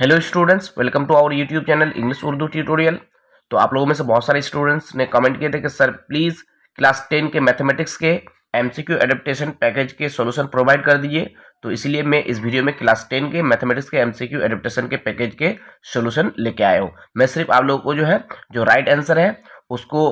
Hello students, welcome to our YouTube channel English Urdu tutorial. तो आप लोगों में से बहुत सारे स्टूडेंट्स ने कमेंट किए थे कि सर प्लीज़ क्लास 10 के मैथमेटिक्स के एमसीक्यू एडेप्टेशन पैकेज के सॉल्यूशन प्रोवाइड कर दीजिए। तो इसलिए मैं इस वीडियो में क्लास 10 के मैथमेटिक्स के एमसीक्यू एडेप्टेशन के पैकेज के सॉल्यूशन लेके आया हूँ। मैं सिर्फ आप लोगों को जो राइट आंसर है उसको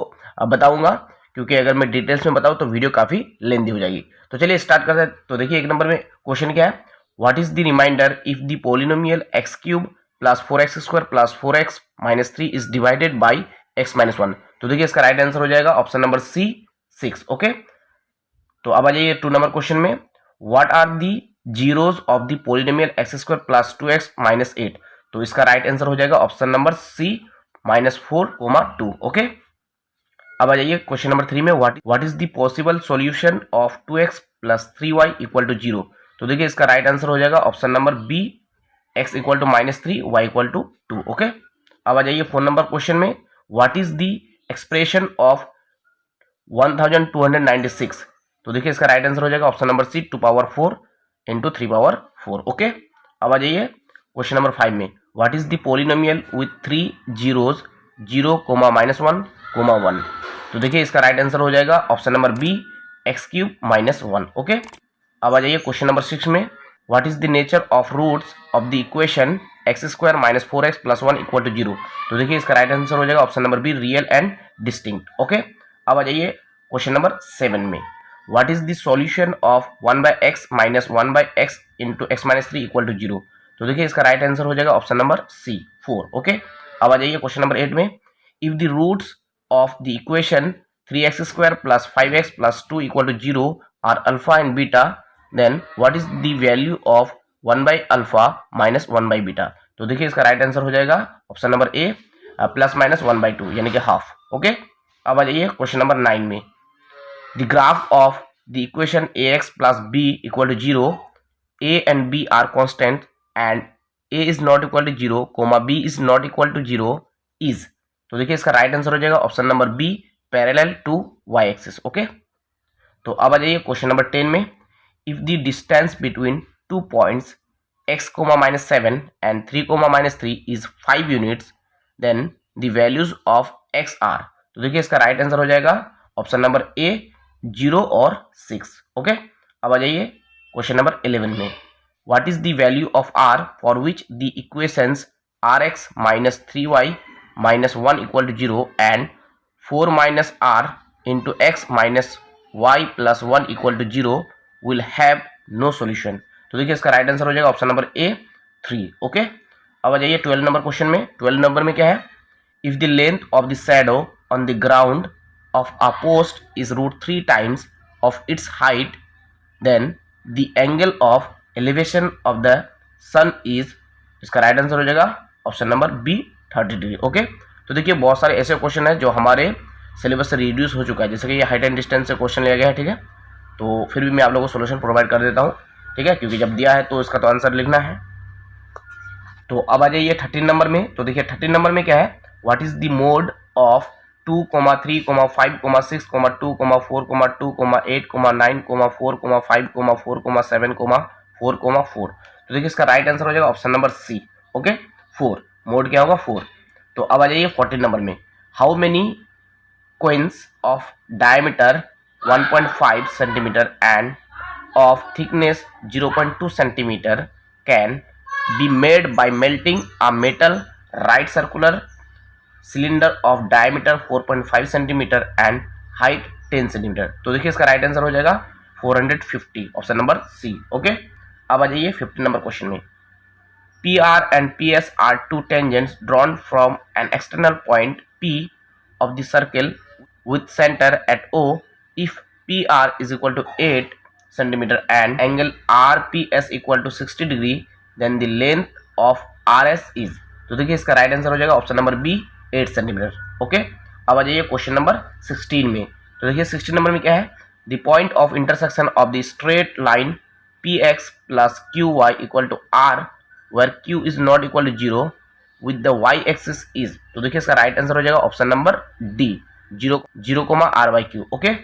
बताऊँगा, क्योंकि अगर मैं डिटेल्स में बताऊँ तो वीडियो काफ़ी लेंदी हो जाएगी। तो चलिए स्टार्ट करते हैं। तो देखिए, एक नंबर में क्वेश्चन क्या है, What is the remainder if the polynomial x cube plus 4x square plus 4x minus 3 is divided by x minus 1? तो देखिए इसका राइट आंसर हो जाएगा ऑप्शन नंबर सी 6। ओके, तो अब आ जाइए 2 नंबर क्वेश्चन में, what are the zeros of the polynomial x square plus 2x minus 8? तो इसका राइट आंसर हो जाएगा ऑप्शन नंबर सी -4, 2। ओके, अब आ जाइए क्वेश्चन नंबर 3 में, what is the possible solution of 2x plus 3y equal to 0? तो देखिए इसका राइट आंसर हो जाएगा option number B, x equal to -3, y equal to 2। Okay, अब आ जाइए 4 नंबर क्वेश्चन में, what is the expression of 1296? तो देखिए इसका राइट आंसर हो जाएगा option number C 2^4 into 3^4। Okay, अब आ जाइए क्वेश्चन नंबर 5 में, what is the polynomial with 3 zeros 0, -1, 1? तो देखिए इसका राइट आंसर हो जाएगा option number B, x³ -1। Okay, अब आ जाइए क्वेश्चन नंबर 6 में, what is the nature of roots of the equation x² - 4x + 1 equal to 0? तो देखिए इसका राइट आंसर हो जाएगा option number B, real and distinct. Okay, अब आ जाइए क्वेश्चन नंबर 7 में, what is the solution of 1/x - 1/x into x - 3 equal to 0? तो देखिए इसका राइट आंसर हो जाएगा ऑप्शन नंबर सी 4। ओके, अब आ जाइए क्वेश्चन नंबर 8 में, if the roots of the equation 3x² + 5x + 2 equal to 0 are alpha and beta, then what is the value of 1/alpha minus 1/beta? तो देखिए इसका राइट आंसर हो जाएगा ऑप्शन नंबर ए, +-1/2 यानी कि हाफ। ओके, अब आ जाइए क्वेश्चन नंबर 9 में, the graph of the equation ax + b equal to 0, a and b are constant and a is not equal to 0, b is not equal to 0 is. तो देखिए इसका right answer हो जाएगा option number B, parallel to y axis. Okay, तो अब आ जाइए question number 10 में, if the distance between 2 points x, -7 and 3, -3 is 5 units, then the values of x are? तो देखिए इसका राइट आंसर हो जाएगा ऑप्शन नंबर ए, 0 और 6। ओके, अब आ जाइए क्वेश्चन नंबर 11 में, what is the value of r for which the equations rx - 3y - 1 equal to 0 and 4 - r into x - y + 1 equal to 0 will have no solution? तो देखिए इसका राइट आंसर हो जाएगा ऑप्शन नंबर ए, 3। Okay, अब आ जाइए 12 number question में। 12 number में क्या है, if the length of the shadow on the ground of a post is √3 times of its height, then the angle of elevation of the sun is. इसका right answer हो जाएगा option number B, 30 degree. Okay, तो देखिए बहुत सारे ऐसे question है जो हमारे सिलेबस से रिड्यूस हो चुका है, जैसे कि ये हाइट एंड डिस्टेंस से क्वेश्चन लिया गया है। ठीक है, तो फिर भी मैं आप लोगों को सोल्यूशन प्रोवाइड कर देता हूँ। ठीक है, क्योंकि जब दिया है तो इसका तो आंसर लिखना है। तो अब आ जाइए 13 नंबर में। तो देखिए 13 नंबर में क्या है, what is the mode of 2, 3, 5, 6, 2, 4, 2, 8, 9, 4, 5, 4, 7, 4, 4? तो देखिए इसका राइट आंसर हो जाएगा option number C. Okay, 4। Mode क्या होगा, 4। तो अब आ जाइए 14 नंबर में, how many coins of diameter 1.5 centimeter and of thickness 0.2 centimeter can be made by melting a metal right circular cylinder of diameter 4.5 centimeter and height 10 centimeter? तो देखिए इसका राइट आंसर हो जाएगा 450, ऑप्शन नंबर सी। ओके, अब आ जाइए 15 number question में, PR and PS are two tangents drawn from an external point P of the circle with center at O. If PR is equal to 8 centimeter and angle RPS equal to 60 degree, then the length of RS is? तो देखिए इसका right answer हो जाएगा option number B, 8 centimetre. Okay, अब आ जाइए question number 16 में। तो देखिए 16 नंबर में क्या है, the point of intersection of the straight line PX + QY equal to R where Q is not equal to 0 with the Y axis is? तो देखिए इसका राइट आंसर हो जाएगा option number D, 0, R/Q। Okay,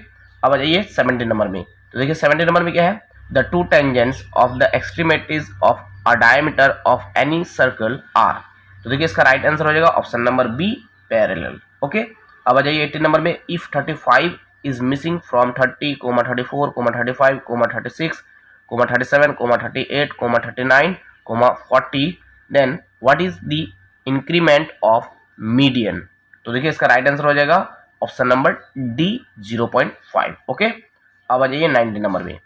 अब आ जाइए 17 number में। तो देखिए 17 नंबर में क्या है, the two tangents of the extremities of a diameter of any circle are. तो देखिए इसका राइट आंसर हो जाएगा option number B parallel. Okay, अब आ जाइए 18 नंबर में, if 35 is missing from 30, 34, 35, 36, 37, 38, 39, 40, then what is the increment of median. तो देखिए इसका राइट आंसर हो जाएगा ऑप्शन नंबर डी 0.5। ओके, अब आ जाइए 19 नंबर में,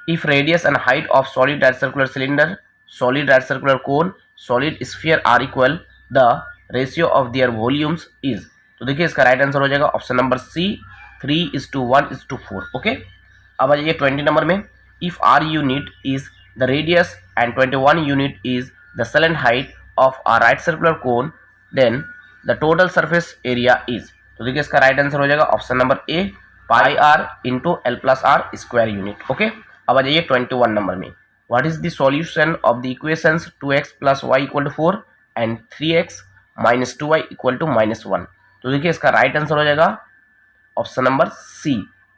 if radius and height of solid direct circular cylinder, solid direct circular cone, solid sphere are equal, the ratio of their volumes is. तो देखिए इसका राइट आंसर हो जाएगा ऑप्शन नंबर सी 3:1:4। Okay, अब आ जाइए 20 नंबर में, if r unit is the radius and 21 unit is the slant height of r right circular cone, then the total surface area is. तो देखिए इसका राइट आंसर हो जाएगा option number a pi r into l plus r square unit. Okay, अब आ जाइए 21 number में, what is the solution of the equations 2x + y = 4 and 3x - 2y = -1। तो देखिए इसका राइट आंसर हो जाएगा option number C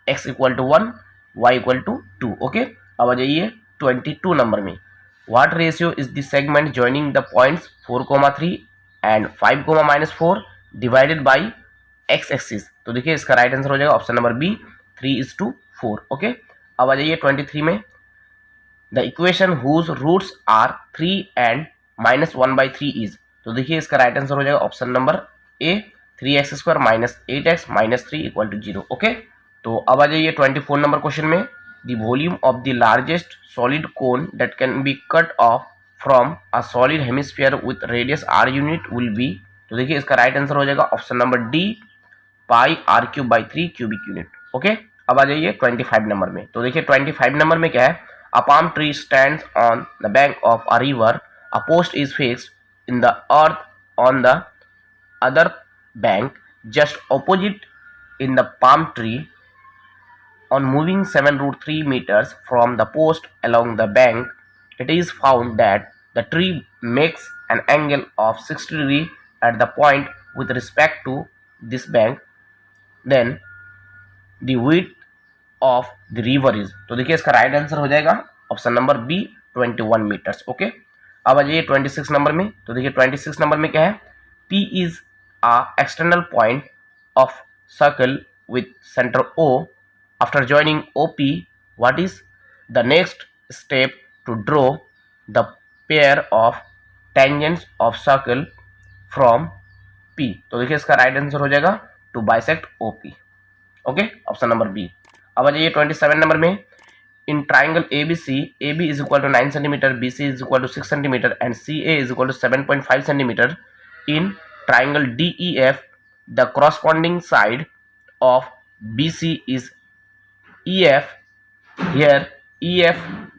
x = 1 y = 2। Okay, अब आ जाइए 22 नंबर में, what ratio is the segment joining the points 4,3 and 5,-4 divided by x axis. तो देखिए इसका राइट आंसर हो जाएगा ऑप्शन नंबर बी 3:4। ओके, अब आ जाइए 23 में, the equation whose roots are 3 and -1/3 is. तो देखिए इसका राइट आंसर हो जाएगा ऑप्शन नंबर ए 3x² - 8x - 3 = 0। ओके, तो अब आ जाइए 24 नंबर क्वेश्चन में, the volume of the largest solid cone that can be cut off from a solid hemisphere with radius r unit will be. तो देखिए इसका राइट आंसर हो जाएगा option number D πr³/3 cubic unit. Okay, अब आ जाइए 25 number में, तो देखिए 25 नंबर में क्या है, a palm tree stands on the bank of a river, a post is fixed in the earth on the other bank just opposite in the palm tree. On moving 7√3 meters from the post along the bank, it is found that the tree makes an angle of 60 degree at the point with respect to this bank. Then the width of the river is। तो देखिए इसका right answer हो जाएगा option number B 21 metres. Okay, अब आ जाइए 26 number में, तो देखिए 26 नंबर में क्या है, P is a external point of circle with center O. After joining OP, what is the next step to draw the pair of tangents of circle from P? तो देखिए इसका राइट आंसर हो जाएगा to bisect OP। Okay, option number B. अब आ जाइए 27 number में, in triangle ABC, AB is equal to 9 cm, BC is equal to 6 cm and CA is equal to 7.5 cm. In triangle DEF, the corresponding side of BC is EF. Here EF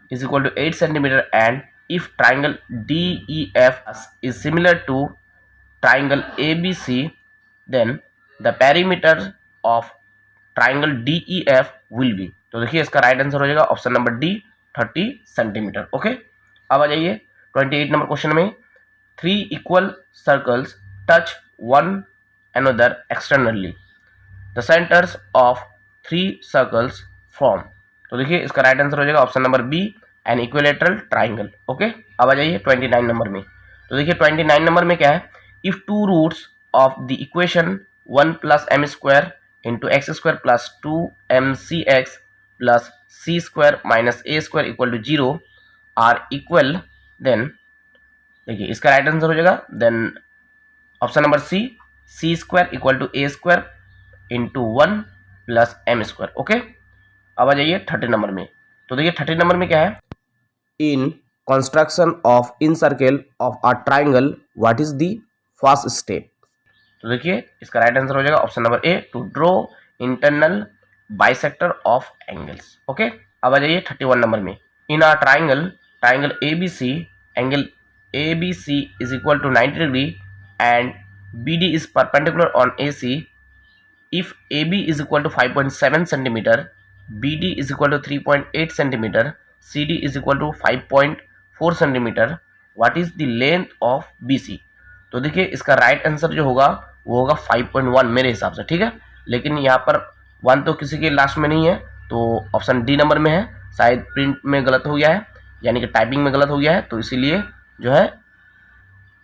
is equal to 8 cm, and if triangle DEF is similar to triangle ABC, then the perimeter of triangle DEF will be। तो देखिए इसका right answer हो जाएगा option number D 30 centimetre. Okay, अब आ जाइए 28 number question में, 3 equal circles touch one another externally. The centers of 3 circles form। तो देखिए इसका राइट आंसर हो जाएगा option number B an equilateral triangle. Okay, अब आ जाइए 29 नंबर में, तो देखिए 29 नंबर में क्या है, if 2 roots of the equation 1 + m² × x² + 2mcx + c² - a² = 0 are equal, then देखिए इसका राइट आंसर हो जाएगा then option number C c² = a² × 1 + m²। Okay, अब आ जाइए 30 नंबर में, तो देखिए 30 नंबर में क्या है, in construction of incircle of a triangle what is the first step. तो देखिए इसका राइट आंसर हो जाएगा option number a to draw internal bisector of angles. Okay, अब आ जाइए 31 नंबर में, in a triangle ABC, angle ABC is equal to 90 degree and BD is perpendicular on AC. If AB is equal to 5.7 cm, BD is equal to 3.8 cm, CD is equal to 5.4 cm, what is the length of BC। तो देखिए इसका right answer जो होगा वो होगा 5.1 मेरे हिसाब से, ठीक है, लेकिन यहाँ पर 1 तो किसी के लास्ट में नहीं है, तो ऑप्शन डी नंबर में है, शायद प्रिंट में गलत हो गया है, यानी कि टाइपिंग में गलत हो गया है, तो इसीलिए जो है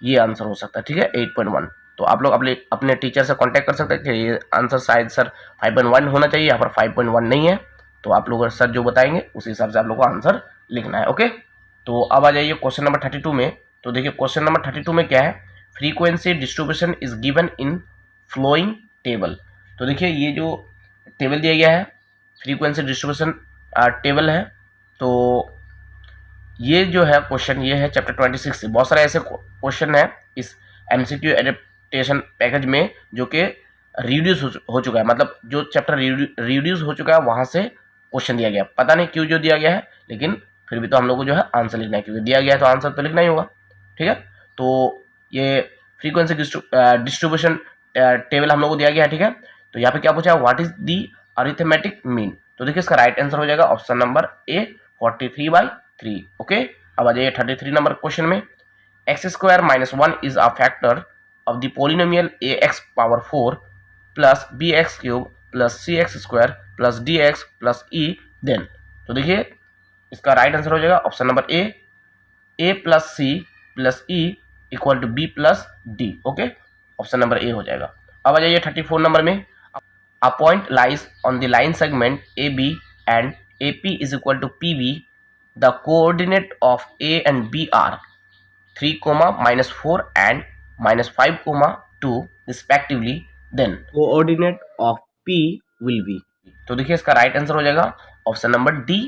ये आंसर हो सकता है, ठीक है 8.1। तो आप लोग अपने टीचर से कांटेक्ट कर सकते हैं कि ये आंसर शायद सर 5.1 होना चाहिए, यहाँ पर 5.1 नहीं है, तो आप लोग सर जो बताएंगे उस हिसाब से आप लोग को आंसर लिखना है। ओके, तो अब आ जाइए क्वेश्चन नंबर 32 में। तो देखिए क्वेश्चन नंबर 32 में क्या है, frequency distribution is given in flowing table. तो देखिए ये जो टेबल दिया गया है फ्रीक्वेंसी डिस्ट्रीब्यूशन टेबल है। तो ये जो है क्वेश्चन ये है चैप्टर 26 से। बहुत सारे ऐसे क्वेश्चन है इस MCQ एडेप्टेशन पैकेज में जो कि रिड्यूस हो चुका है, मतलब जो चैप्टर रिड्यूस हो चुका है वहां से क्वेश्चन दिया गया। पता नहीं क्यों जो दिया गया है, लेकिन फिर भी तो हम लोग को जो है आंसर लिखना है, क्योंकि दिया गया है तो आंसर तो लिखना ही होगा, ठीक है। तो ये फ्रीक्वेंसी डिस्ट्रीब्यूशन टेबल हम लोग को दिया गया है, ठीक है। तो यहाँ पे क्या पूछा है, what is the arithmetic mean. तो देखिए इसका राइट आंसर हो जाएगा ऑप्शन नंबर ए 43/3। ओके, अब आ जाइए 33 नंबर क्वेश्चन में। x² - 1 is a factor of the polynomial ax⁴ plus bx³ plus cx² plus dx plus e then. तो देखिए इसका राइट आंसर हो जाएगा option number A plus c plus e equal to b plus d। Okay, option number A हो जाएगा। अब आ जाइए 34 नंबर में। A point lies on the line segment AB and AP is equal to PV. The coordinate of A and B are 3, -4 and -5, 2 respectively. Then coordinate of P will be। तो देखिए इसका right answer हो जाएगा option number D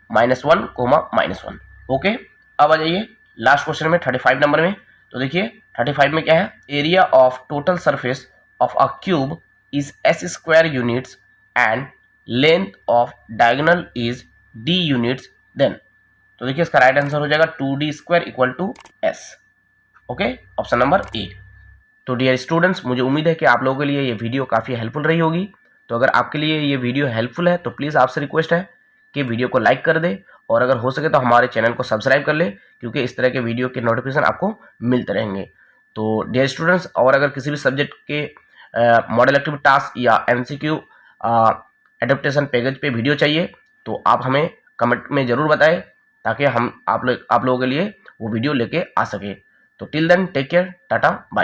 -1, -1। Okay, अब आ जाइए last question में 35 number में। तो देखिए 35 में क्या है, area of total surface of a cube is s² units and length of diagonal is d units then। तो देखिए इसका राइट आंसर हो जाएगा 2d² = s। Okay, option number ए। तो डियर स्टूडेंट्स, मुझे उम्मीद है कि आप लोगों के लिए ये वीडियो काफ़ी हेल्पफुल रही होगी। तो अगर आपके लिए ये वीडियो हेल्पफुल है तो प्लीज़ आपसे रिक्वेस्ट है कि वीडियो को लाइक कर दे, और अगर हो सके तो हमारे चैनल को सब्सक्राइब कर ले, क्योंकि इस तरह के वीडियो के नोटिफिकेशन आपको मिलते रहेंगे। तो डियर स्टूडेंट्स, और अगर किसी भी सब्जेक्ट के मॉडल एक्टिविटी टास्क या MCQ एडेप्टेशन पैकेज पे वीडियो चाहिए तो आप हमें कमेंट में ज़रूर बताएं, ताकि हम आप लोगों के लिए वो वीडियो लेके आ सके। तो till then take care, tata bye.